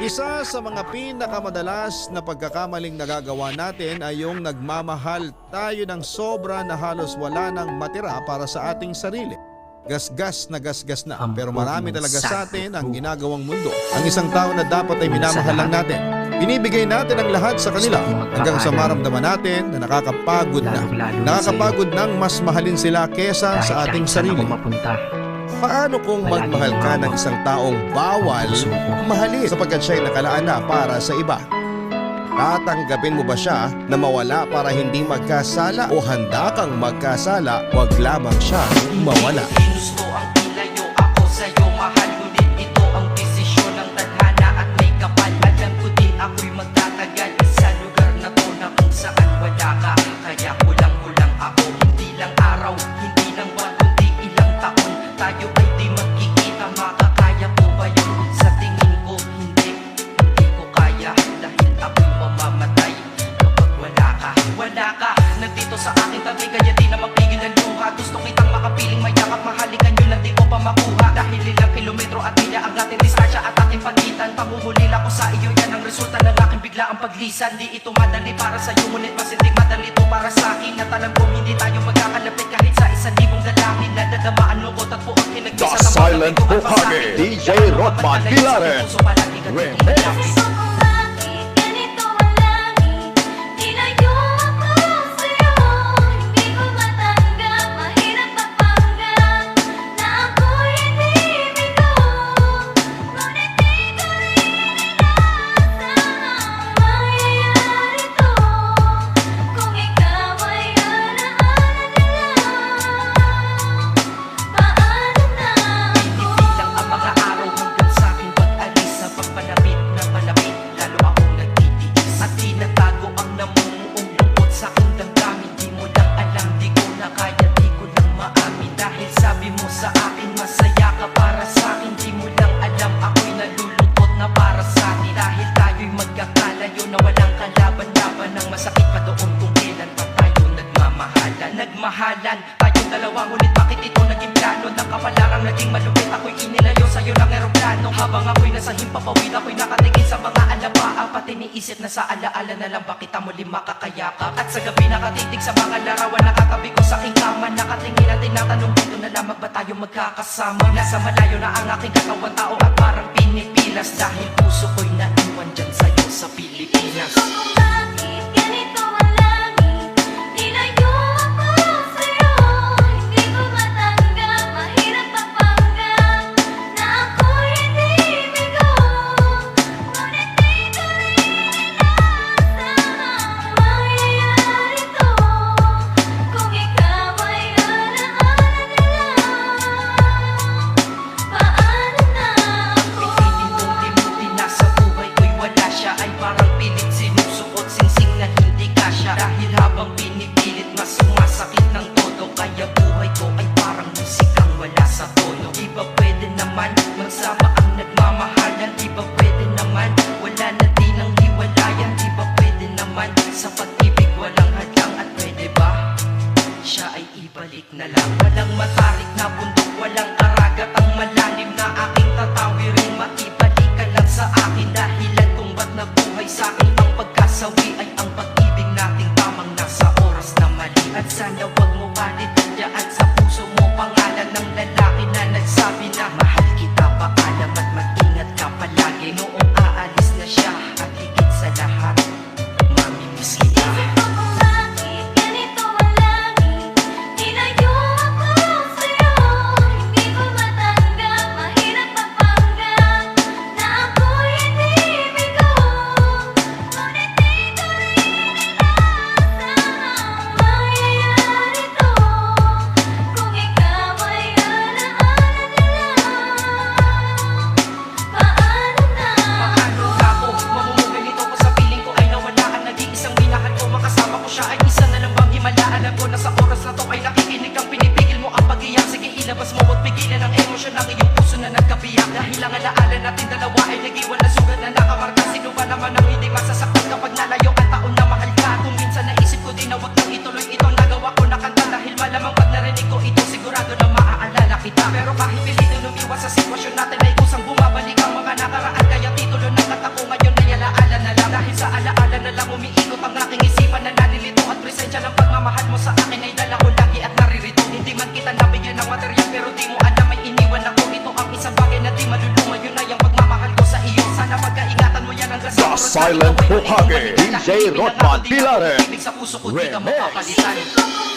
Isa sa mga pinakamadalas na pagkakamaling nagagawa natin ay yung nagmamahal tayo ng sobra na halos wala nang matira para sa ating sarili. Gasgas na, pero marami talaga sa atin ang ginagawang mundo. Ang isang tao na dapat ay minamahal lang natin. Binibigay natin ang lahat sa kanila hanggang sa maramdaman natin na nakakapagod na. Nakakapagod nang mas mahalin sila kesa sa ating sarili. Paano kung magmahal ka ng isang taong bawal mahalin sapagkat siya'y nakalaan na para sa iba? Tatanggapin mo ba siya na mawala para hindi magkasala o handa kang magkasala, wag lamang siya mawala? Ginusto ang ilayo ako sa'yo mahal, ngunit ito ang desisyon ng tadhana at may kapal. Alam ko di ako'y magtatagal sa lugar na to na kung saan wala ka. Kaya kulang-kulang ako, hindi lang araw, hindi lang buwan, kundi ilang taon. Tayo ay di magkikita, makakaya ko ba yun? Sa tingin ko hindi ko kaya, dahil ako'y mamamatay kapag wala ka. Wala ka, nandito sa aking tabi, kaya di na magpigil ng luha. Gusto kitang makapiling mayakap, mahalikan yun lang di ko pa makuha. Dahil ilang kilometro at milya ang ating distansya at ating pagitan. Pamuhulil ako sa iyo, yan ang resulta ng aking biglaang paglisan. Di ito madali para sa'yo, ngunit mas hindi madali ito para sa'kin. At alam ko hindi tayo magkakalapit kahit sa 1,000 lalaki. Nadadamaan lungkot at buong The Silent Hokage, DJ Rodman Pilaren, Remix. Nagmahalan tayong dalawa, ngunit bakit ito naging plano? Ng kapalarang naging malupit, ako'y inilayo sa'yo ng eroplano. Habang ako'y nasa himpapawid, ako'y nakatingin sa mga alabaa. Pati niisip na sa alaala na lang bakit kita muli makakayakap. At sa gabi nakatitig sa mga larawan, nakatabi ko sa aking kama. Nakatingin at tinatanong dito na lamang ba tayo magkakasama? Nasa malayo na ang aking katawan, tao at parang pinipilas. Dahil puso ko'y naiwan dyan sa'yo sa Pilipinas. Dahil habang pinipilit mas sumasakit ng todo. Kaya buhay ko ay parang musikang wala sa tono. Di ba pwede naman magsama ang nagmamahalan? Di ba pwede naman wala na din ang hiwalayan? Di ba pwede naman sa pag-ibig walang hadlang? At pwede ba siya ay ibalik na lang? Walang matarik na bundok, walang karagat ang malalim na aking tatawirin. Maibalik ka lang sa akin, dahilan kung ba't nabuhay sa akin ang pagkasawi ay ang pag-ibig nating tamang nasa oras na mali. At sana wag mo palitan dyan sa puso mo pangalan ng lalaki na nagsabi na mahal kita, paalam at mag-ingat ka palagi. Noong aalis na siya at higit sa lahat, mamimiss kita. Ilabas mo at pigilan ang emosyon ng iyong puso na nagkabiyak. Dahil ang alaala natin dalawa ay nag-iwan na sugat na nakamarka. Sino ba naman ang hindi masasaktan kapag nalayo ang taon na mahal ka? Kung minsan naisip ko din na wag nang ituloy itong nagawa ko na kanta. Dahil malamang pag narinig ko ito sigurado na maaalala kita. Pero kahit pilitin lumiwas sa sitwasyon natin ay kusang bumabalik ang mga nakaraan. Kaya titulo ng katapat Silent Hokage, DJ Rodman Pilaren. Sa puso ko di ka Remix. mapapalitan.